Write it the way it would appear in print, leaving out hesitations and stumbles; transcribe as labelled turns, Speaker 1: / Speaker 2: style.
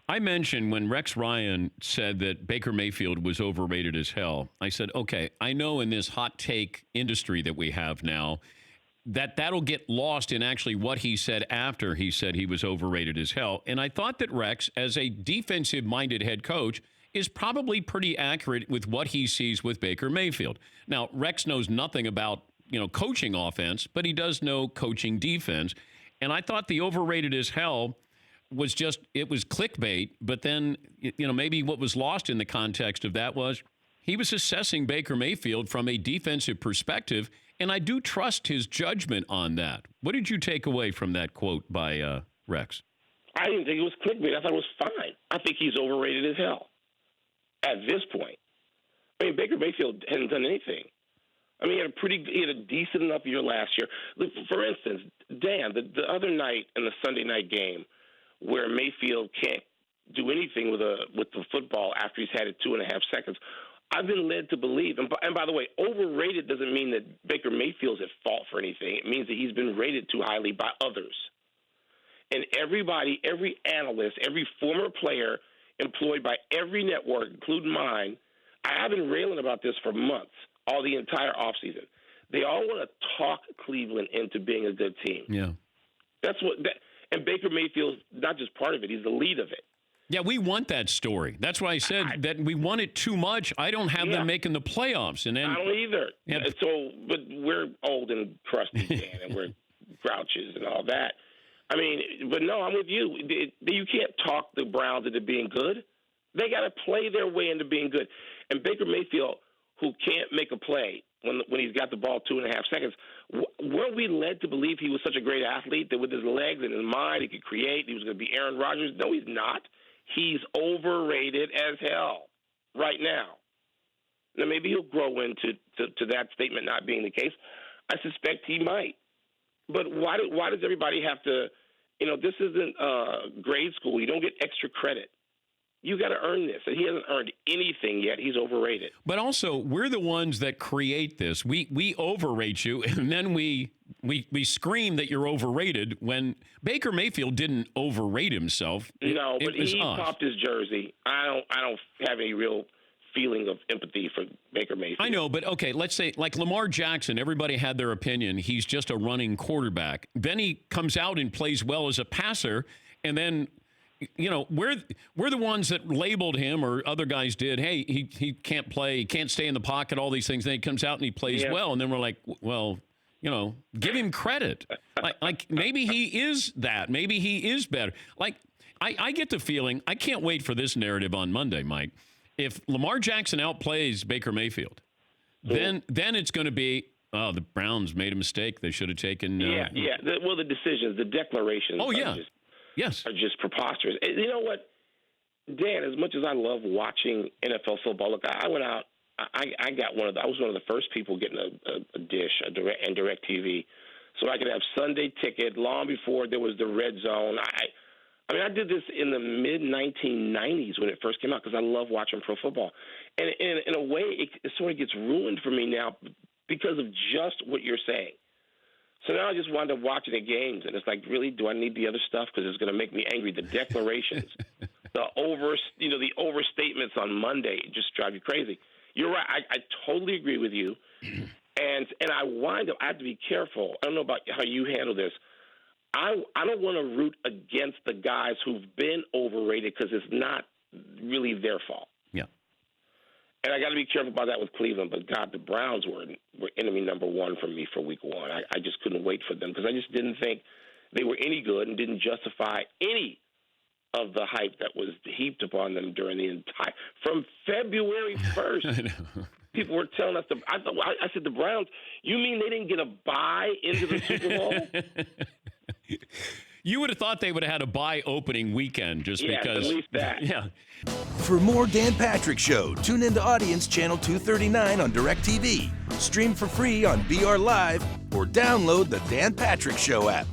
Speaker 1: I mentioned when Rex Ryan said that Baker Mayfield was overrated as hell, I said, okay, I know in this hot take industry that we have now, that'll get lost in actually what he said after he said he was overrated as hell. And I thought that Rex, as a defensive-minded head coach, is probably pretty accurate with what he sees with Baker Mayfield. Now, Rex knows nothing about, coaching offense, but he does know coaching defense. And I thought the overrated as hell was it was clickbait, but then, maybe what was lost in the context of that was he was assessing Baker Mayfield from a defensive perspective, and I do trust his judgment on that. What did you take away from that quote by Rex?
Speaker 2: I didn't think it was clickbait. I thought it was fine. I think he's overrated as hell at this point. I mean, Baker Mayfield hasn't done anything. I mean, he had a decent enough year last year. Look, for instance, Dan, the other night in the Sunday night game where Mayfield can't do anything with the football after he's had it 2.5 seconds, I've been led to believe, and by the way, overrated doesn't mean that Baker Mayfield's at fault for anything. It means that he's been rated too highly by others. And everybody, every analyst, every former player employed by every network, including mine, I've been railing about this for months, all the entire offseason. They all want to talk Cleveland into being a good team.
Speaker 1: Yeah.
Speaker 2: And Baker Mayfield's not just part of it, he's the lead of it.
Speaker 1: Yeah, we want that story. That's why I said that we want it too much. I don't have them making the playoffs. And then,
Speaker 2: I don't either.
Speaker 1: Yeah.
Speaker 2: So, but we're old and crusty, Dan, and we're grouches and all that. I mean, but no, I'm with you. You can't talk the Browns into being good. They got to play their way into being good. And Baker Mayfield, who can't make a play when he's got the ball 2.5 seconds, weren't we led to believe he was such a great athlete that with his legs and his mind he could create, he was going to be Aaron Rodgers? No, he's not. He's overrated as hell right now. Now, maybe he'll grow into that statement not being the case. I suspect he might. But why does everybody have to, this isn't grade school. You don't get extra credit. You got to earn this. And he hasn't earned anything yet. He's overrated.
Speaker 1: But also, we're the ones that create this. We overrate you, and then we scream that you're overrated when Baker Mayfield didn't overrate himself.
Speaker 2: No, but he
Speaker 1: us.
Speaker 2: popped his jersey. I don't have any real feeling of empathy for Baker Mayfield.
Speaker 1: I know, but okay, let's say like Lamar Jackson, everybody had their opinion. He's just a running quarterback. Then he comes out and plays well as a passer, and then we're the ones that labeled him, or other guys did. Hey, he can't play, he can't stay in the pocket, all these things. Then he comes out and he plays well, and then we're like, well, give him credit. Like maybe he is that. Maybe he is better. Like I get the feeling, I can't wait for this narrative on Monday, Mike. If Lamar Jackson outplays Baker Mayfield, then it's going to be, oh, the Browns made a mistake. They should have taken.
Speaker 2: The decisions, the declarations.
Speaker 1: Oh yeah. Yes.
Speaker 2: Are just preposterous. And you know what, Dan, as much as I love watching NFL football, look, I went out, I got I was one of the first people getting a dish, direct TV, so I could have Sunday ticket long before there was the red zone. I mean, I did this in the mid-1990s when it first came out because I love watching pro football. And in a way, it sort of gets ruined for me now because of just what you're saying. So now I just wind up watching the games, and it's like, really, do I need the other stuff? Because it's going to make me angry. The declarations, the overstatements on Monday just drive you crazy. You're right. I totally agree with you. And I have to be careful. I don't know about how you handle this. I don't want to root against the guys who've been overrated because it's not really their fault.
Speaker 1: Yeah.
Speaker 2: And I got to be careful about that with Cleveland. But, God, the Browns were enemy number one for me for week one. I just couldn't wait for them because I just didn't think they were any good and didn't justify any of the hype that was heaped upon them during the entire – from February 1st.
Speaker 1: I know.
Speaker 2: People were telling us I said, the Browns, you mean they didn't get a bye into the Super Bowl?
Speaker 1: You would have thought they would have had a bye opening weekend because.
Speaker 2: At least that.
Speaker 1: Yeah.
Speaker 3: For more Dan Patrick Show, tune into Audience Channel 239 on DirecTV. Stream for free on BR Live or download the Dan Patrick Show app.